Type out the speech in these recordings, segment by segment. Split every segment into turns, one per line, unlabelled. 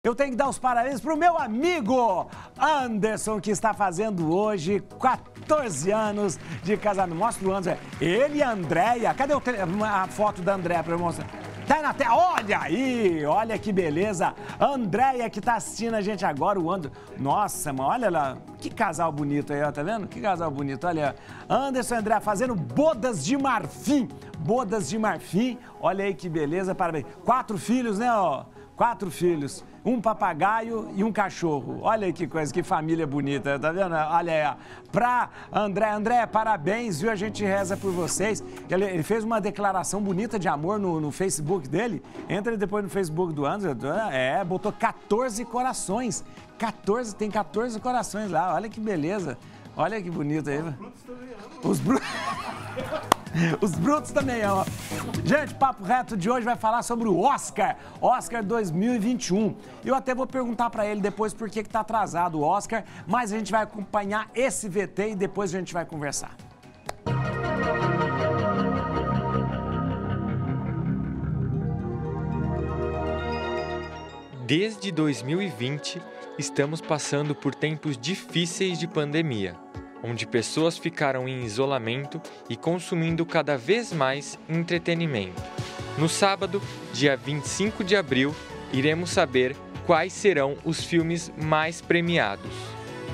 Eu tenho que dar os parabéns pro meu amigo Anderson, que está fazendo hoje 14 anos de casamento. Mostra o Anderson. Ele e a Andréia. Cadê a foto da Andréia para eu mostrar? Tá na tela. Olha aí, olha que beleza. Andréia que tá assistindo a gente agora, o Anderson. Nossa, mano, olha lá. Que casal bonito aí, ó, tá vendo? Que casal bonito, olha. Anderson e Andréia fazendo bodas de marfim. Bodas de marfim. Olha aí que beleza, parabéns. 4 filhos, né, ó? 4 filhos, um papagaio e um cachorro. Olha aí que coisa, que família bonita, tá vendo? Olha aí, ó. Pra André, parabéns, viu? A gente reza por vocês. Ele fez uma declaração bonita de amor no Facebook dele. Entra depois no Facebook do Anderson. Botou 14 corações. Tem 14 corações lá, olha que beleza. Olha que bonito aí. Os brutos. Os brutos também amam. Gente, o Papo Reto de hoje vai falar sobre o Oscar 2021. Eu até vou perguntar para ele depois por que tá atrasado o Oscar, mas a gente vai acompanhar esse VT e depois a gente vai conversar.
Desde 2020, estamos passando por tempos difíceis de pandemia, onde pessoas ficaram em isolamento e consumindo cada vez mais entretenimento. No sábado, dia 25 de abril, iremos saber quais serão os filmes mais premiados.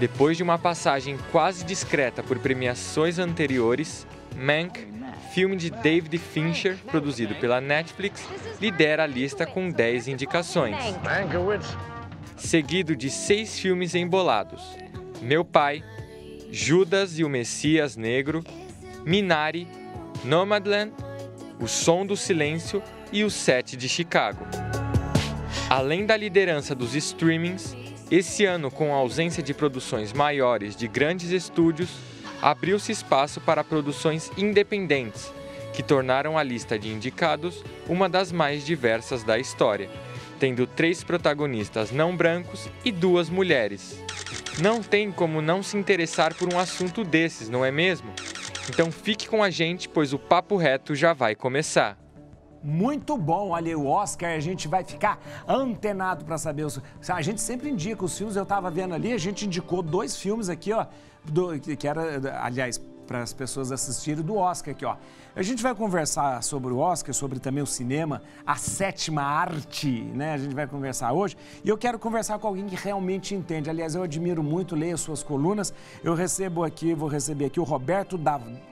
Depois de uma passagem quase discreta por premiações anteriores, Mank, filme de David Fincher, produzido pela Netflix, lidera a lista com 10 indicações. Seguido de 6 filmes embolados: Meu Pai, Judas e o Messias Negro, Minari, Nomadland, O Som do Silêncio e O Sete de Chicago. Além da liderança dos streamings, esse ano, com a ausência de produções maiores de grandes estúdios, abriu-se espaço para produções independentes, que tornaram a lista de indicados uma das mais diversas da história, tendo 3 protagonistas não brancos e 2 mulheres. Não tem como não se interessar por um assunto desses, não é mesmo? Então fique com a gente, pois o Papo Reto já vai começar.
Muito bom, olha, o Oscar, a gente vai ficar antenado para saber. A gente sempre indica os filmes, eu estava vendo ali, a gente indicou 2 filmes aqui, ó, que era, aliás, para as pessoas assistirem do Oscar aqui, ó. A gente vai conversar sobre o Oscar, sobre também o cinema, a 7ª arte, né? A gente vai conversar hoje. E eu quero conversar com alguém que realmente entende. Aliás, eu admiro muito, leio as suas colunas. Vou receber aqui o Roberto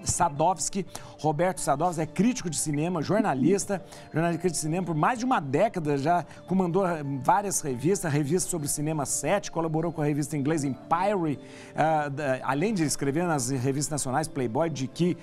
Sadowski. Roberto Sadowski é crítico de cinema, jornalista de cinema por mais de uma década, já comandou várias revistas, revista sobre cinema 7, colaborou com a revista inglesa Empire, além de escrever nas revistas nacionais Playboy, GQ,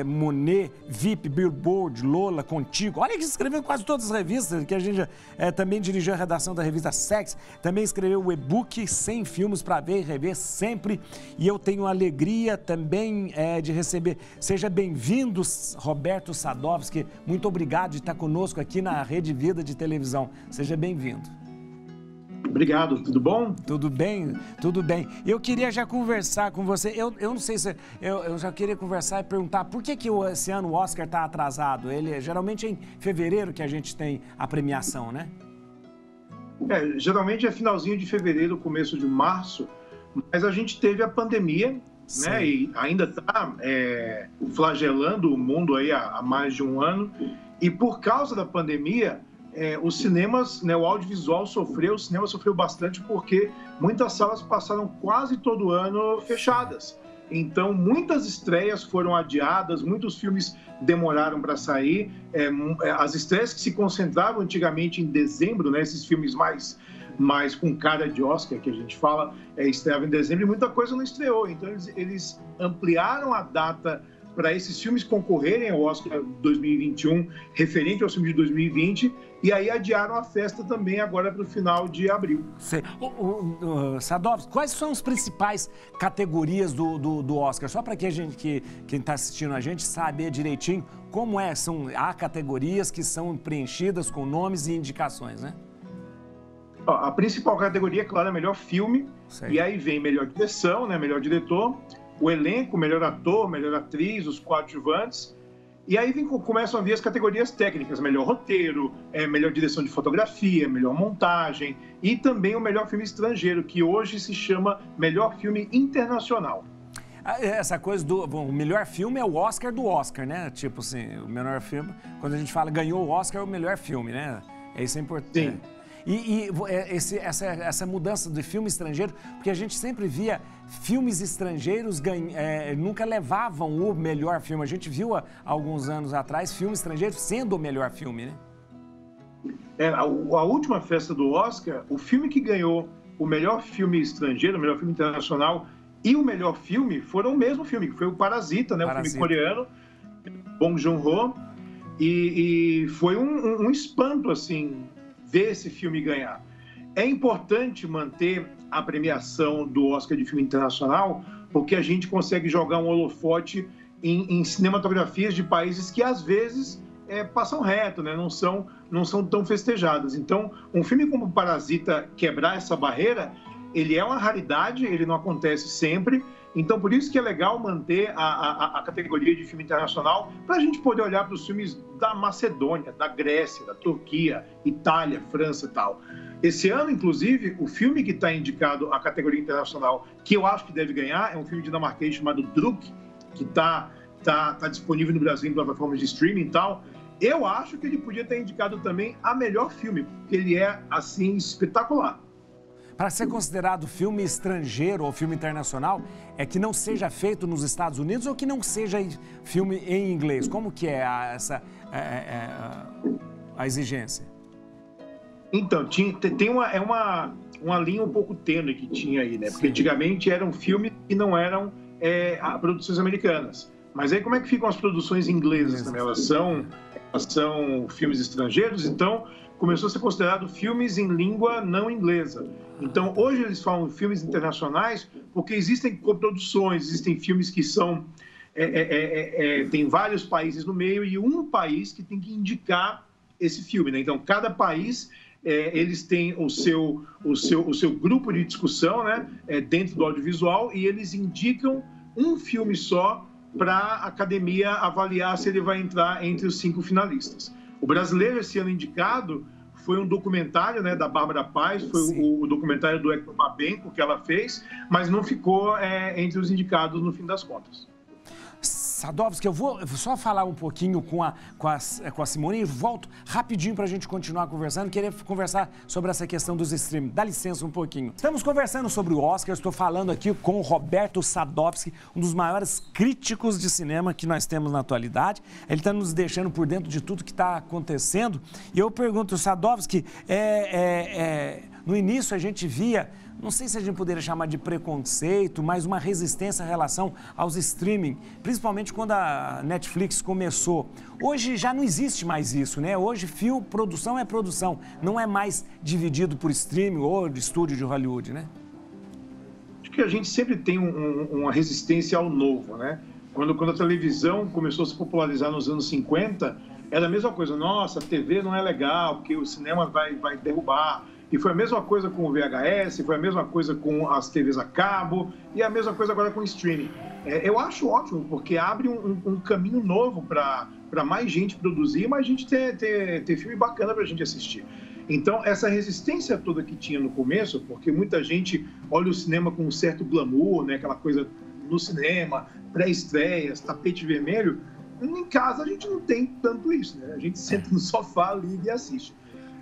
Monet, VIP, Billboard, Lola, Contigo. Olha que escreveu quase todas as revistas, que a gente também dirigiu a redação da revista Sex, também escreveu o e-book 100 filmes para ver e rever sempre. E eu tenho a alegria também de receber. Seja bem-vindo, Roberto Sadowski. Muito obrigado de estar conosco aqui na Rede Vida de televisão. Seja bem-vindo.
Obrigado, tudo bom?
Tudo bem, tudo bem. Eu queria já conversar com você, eu não sei se... Eu já queria conversar e perguntar por que esse ano o Oscar está atrasado? Geralmente é em fevereiro que a gente tem a premiação, né?
Geralmente é finalzinho de fevereiro, começo de março, mas a gente teve a pandemia,
sim,
né? E ainda está flagelando o mundo aí há mais de um ano. E por causa da pandemia, os cinemas, né, o audiovisual o cinema sofreu bastante porque muitas salas passaram quase todo ano fechadas. Então, muitas estreias foram adiadas, muitos filmes demoraram para sair. As estreias que se concentravam antigamente em dezembro, né, esses filmes mais com cara de Oscar, que a gente fala, estreavam em dezembro e muita coisa não estreou. Então, eles ampliaram a data para esses filmes concorrerem ao Oscar 2021, referente ao filme de 2020, e aí adiaram a festa também agora para o final de abril.
Sadowski, quais são as principais categorias do Oscar? Só para que quem está assistindo a gente saber direitinho como há categorias que são preenchidas com nomes e indicações, né?
A principal categoria, claro, é melhor filme,
sei,
e aí vem melhor direção, né, melhor diretor, o elenco, melhor ator, melhor atriz, os coadjuvantes, E aí começam a vir as categorias técnicas, melhor roteiro, melhor direção de fotografia, melhor montagem e também o melhor filme estrangeiro, que hoje se chama melhor filme internacional.
Essa coisa o melhor filme é o Oscar do Oscar, né? Tipo assim, o melhor filme, quando a gente fala ganhou o Oscar, é o melhor filme, né? Isso é importante.
Sim.
Essa mudança de filme estrangeiro, porque a gente sempre via filmes estrangeiros nunca levavam o melhor filme. A gente viu há alguns anos atrás filmes estrangeiros sendo o melhor filme, né?
A última festa do Oscar, o filme que ganhou o melhor filme estrangeiro, o melhor filme internacional e o melhor filme foram o mesmo filme, que foi o Parasita, né? O filme coreano, Bong Joon-ho, e foi um espanto, assim, ver esse filme ganhar. É importante manter a premiação do Oscar de filme internacional, porque a gente consegue jogar um holofote em cinematografias de países que, às vezes, passam reto, né? não são tão festejadas. Então, um filme como Parasita quebrar essa barreira, ele é uma raridade, ele não acontece sempre. Então, por isso que é legal manter a categoria de filme internacional, para a gente poder olhar para os filmes da Macedônia, da Grécia, da Turquia, Itália, França e tal. Esse ano, inclusive, o filme que está indicado à categoria internacional, que eu acho que deve ganhar, é um filme dinamarquês chamado Druk, que está disponível no Brasil em plataformas de streaming e tal. Eu acho que ele podia ter indicado também a melhor filme, porque ele é, assim, espetacular.
Para ser considerado filme estrangeiro ou filme internacional, é que não seja feito nos Estados Unidos ou que não seja filme em inglês? Como que é a exigência?
Então, tem uma linha um pouco tênue que tinha aí, né? Porque antigamente eram filmes que não eram produções americanas. Mas aí como é que ficam as produções inglesas também? Elas são filmes estrangeiros, então começou a ser considerado filmes em língua não inglesa. Então, hoje eles falam filmes internacionais porque existem coproduções, existem filmes que são... tem vários países no meio e um país que tem que indicar esse filme, né? Então, cada país, eles têm o seu grupo de discussão, né? Dentro do audiovisual, e eles indicam um filme só para a academia avaliar se ele vai entrar entre os 5 finalistas. O brasileiro, esse ano indicado, foi um documentário, né, da Bárbara Paz, foi o documentário do Hector Babenco que ela fez, mas não ficou entre os indicados no fim das contas.
Sadovski, eu vou só falar um pouquinho com a Simone e volto rapidinho para a gente continuar conversando. Queria conversar sobre essa questão dos streams. Dá licença um pouquinho. Estamos conversando sobre o Oscar. Estou falando aqui com o Roberto Sadovski, um dos maiores críticos de cinema que nós temos na atualidade. Ele está nos deixando por dentro de tudo que está acontecendo. E eu pergunto, Sadovski, no início a gente via... Não sei se a gente poderia chamar de preconceito, mas uma resistência em relação aos streaming, principalmente quando a Netflix começou. Hoje já não existe mais isso, né? Hoje, produção é produção, não é mais dividido por streaming ou de estúdio de Hollywood, né?
Acho que a gente sempre tem uma resistência ao novo, né? Quando a televisão começou a se popularizar nos anos 50, era a mesma coisa. Nossa, a TV não é legal, porque o cinema vai derrubar. E foi a mesma coisa com o VHS, foi a mesma coisa com as TVs a cabo e a mesma coisa agora com o streaming. Eu acho ótimo, porque abre um caminho novo para mais gente produzir, mais gente ter filme bacana para a gente assistir. Então, essa resistência toda que tinha no começo, porque muita gente olha o cinema com um certo glamour, né? Aquela coisa no cinema, pré-estreias, tapete vermelho. Em casa a gente não tem tanto isso, né? A gente senta no sofá, liga e assiste.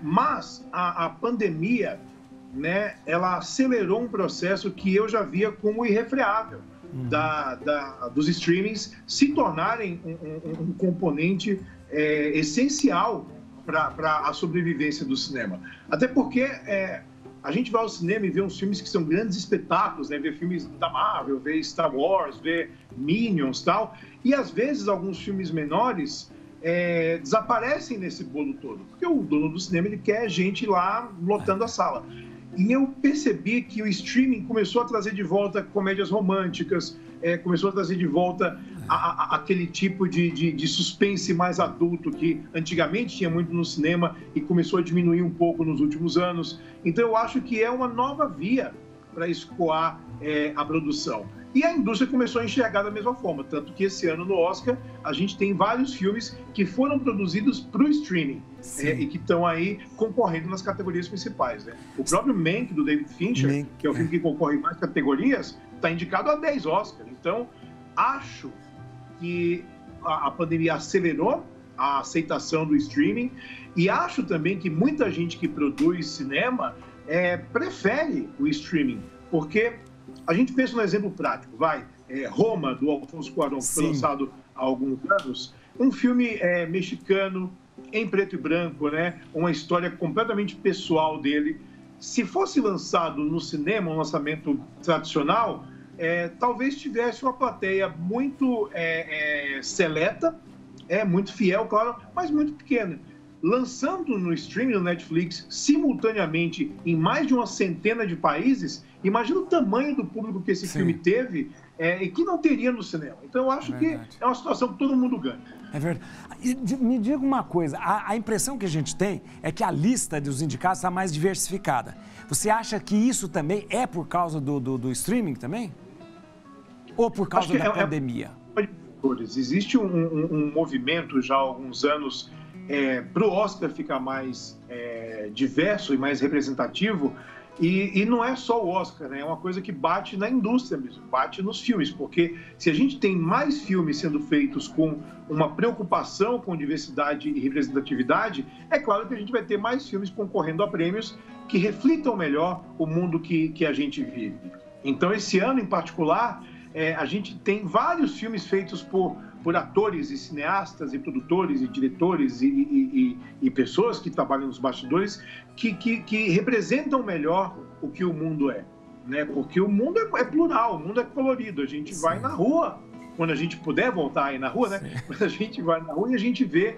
Mas a pandemia, né, ela acelerou um processo que eu já via como irrefreável, dos streamings se tornarem um componente essencial para a sobrevivência do cinema. Até porque a gente vai ao cinema e vê uns filmes que são grandes espetáculos, né? Ver filmes da Marvel, ver Star Wars, ver Minions e tal, e às vezes alguns filmes menores... desaparecem nesse bolo todo, porque o dono do cinema ele quer gente lá lotando a sala. E eu percebi que o streaming começou a trazer de volta comédias românticas, começou a trazer de volta aquele tipo de suspense mais adulto que antigamente tinha muito no cinema e começou a diminuir um pouco nos últimos anos. Então eu acho que é uma nova via para escoar a produção. e a indústria começou a enxergar da mesma forma. Tanto que esse ano no Oscar a gente tem vários filmes que foram produzidos para o streaming e que estão aí concorrendo nas categorias principais. Né? O próprio Mank, do David Fincher, que é o filme que concorre em mais categorias, está indicado a 10 Oscars. Então, acho que a pandemia acelerou a aceitação do streaming e acho também que muita gente que produz cinema prefere o streaming, porque a gente pensa no exemplo prático, Roma, do Alfonso Cuarón, que foi lançado há alguns anos, um filme mexicano, em preto e branco, né? Uma história completamente pessoal dele. Se fosse lançado no cinema, um lançamento tradicional, talvez tivesse uma plateia muito seleta, muito fiel, claro, mas muito pequena. Lançando no streaming, no Netflix, simultaneamente em mais de uma centena de países, imagina o tamanho do público que esse filme teve e que não teria no cinema. Então, eu acho que é uma situação que todo mundo ganha. É
verdade. E me diga uma coisa, a impressão que a gente tem é que a lista dos indicados está mais diversificada. Você acha que isso também é por causa do streaming também? Ou por causa da pandemia?
Existe um movimento já há alguns anos para o Oscar ficar mais diverso e mais representativo, e não é só o Oscar, né? É uma coisa que bate na indústria mesmo, bate nos filmes, porque se a gente tem mais filmes sendo feitos com uma preocupação com diversidade e representatividade, é claro que a gente vai ter mais filmes concorrendo a prêmios que reflitam melhor o mundo que a gente vive. Então, esse ano em particular, a gente tem vários filmes feitos por atores e cineastas e produtores e diretores e pessoas que trabalham nos bastidores que representam melhor o que o mundo é, né? Porque o mundo é plural, o mundo é colorido. A gente vai na rua, quando a gente puder voltar aí na rua, né? Quando a gente vai na rua e a gente vê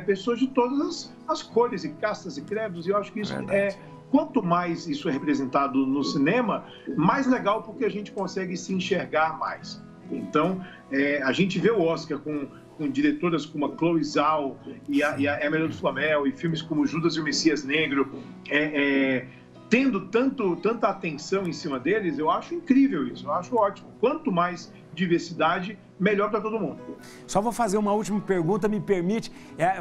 pessoas de todas as cores e castas e credos, e eu acho que isso quanto mais isso é representado no cinema, mais legal, porque a gente consegue se enxergar mais. Então, a gente vê o Oscar com diretoras como a Chloe Zhao e a Emerald Flamel, e filmes como Judas e o Messias Negro, tendo tanta atenção em cima deles. Eu acho incrível isso, eu acho ótimo. Quanto mais diversidade, melhor para todo mundo.
Só vou fazer uma última pergunta, me permite.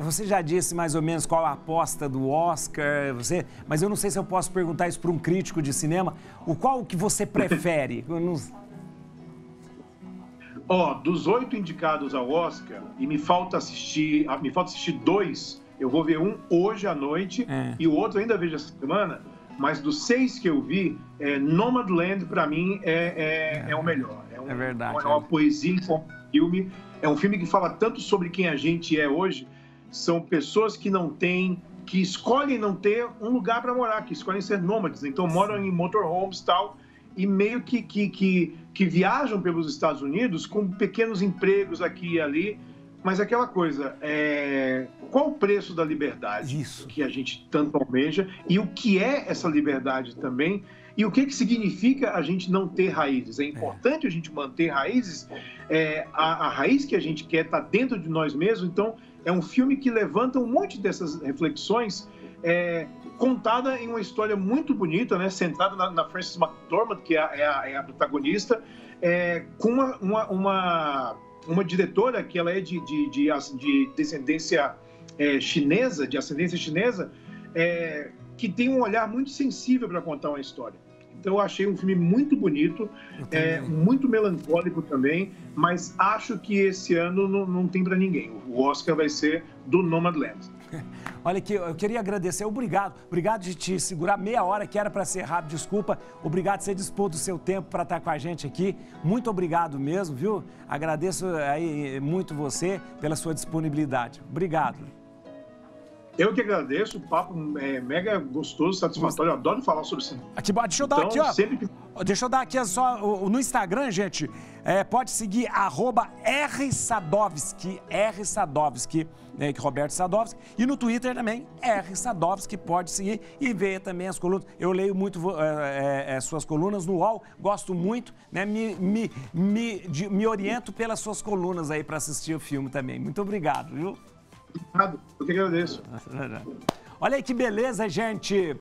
Você já disse mais ou menos qual a aposta do Oscar, mas eu não sei se eu posso perguntar isso para um crítico de cinema. Qual que você prefere?
Dos 8 indicados ao Oscar, e me falta assistir 2, eu vou ver um hoje à noite e o outro ainda vejo essa semana, mas dos 6 que eu vi, Nomadland, para mim, é o melhor. É verdade. É uma poesia em forma de filme. É um filme que fala tanto sobre quem a gente é hoje. São pessoas que escolhem não ter um lugar para morar, que escolhem ser nômades. Então, moram em motorhomes e tal, e meio que viajam pelos Estados Unidos com pequenos empregos aqui e ali. Mas aquela coisa, qual o preço da liberdade que a gente tanto almeja, e o que é essa liberdade também, e o que significa a gente não ter raízes? É importante a gente manter raízes, a raiz que a gente quer está dentro de nós mesmos. Então, é um filme que levanta um monte dessas reflexões, contada em uma história muito bonita, né? Centrada na Frances McDormand, que é a protagonista, com uma diretora que ela é de descendência chinesa, que tem um olhar muito sensível para contar uma história. Então, eu achei um filme muito bonito, muito melancólico também, mas acho que esse ano não tem para ninguém. O Oscar vai ser do Nomadland.
Olha aqui, eu queria agradecer, obrigado de te segurar meia hora, que era para ser rápido, desculpa, obrigado de você dispor do seu tempo para estar com a gente aqui, muito obrigado mesmo, viu? Agradeço aí muito você pela sua disponibilidade, obrigado.
Eu que agradeço, o papo é mega gostoso, satisfatório, eu adoro falar sobre cinema.
Deixa eu dar aqui, ó. Deixa eu dar aqui só no Instagram, gente. Pode seguir @rsadovski, Roberto Sadovski. E no Twitter também, Sadovski, pode seguir e ver também as colunas. Eu leio muito suas colunas no UOL, gosto muito, né? Me oriento pelas suas colunas aí para assistir o filme também. Muito obrigado, viu?
Obrigado, eu que agradeço.
Olha aí que beleza, gente.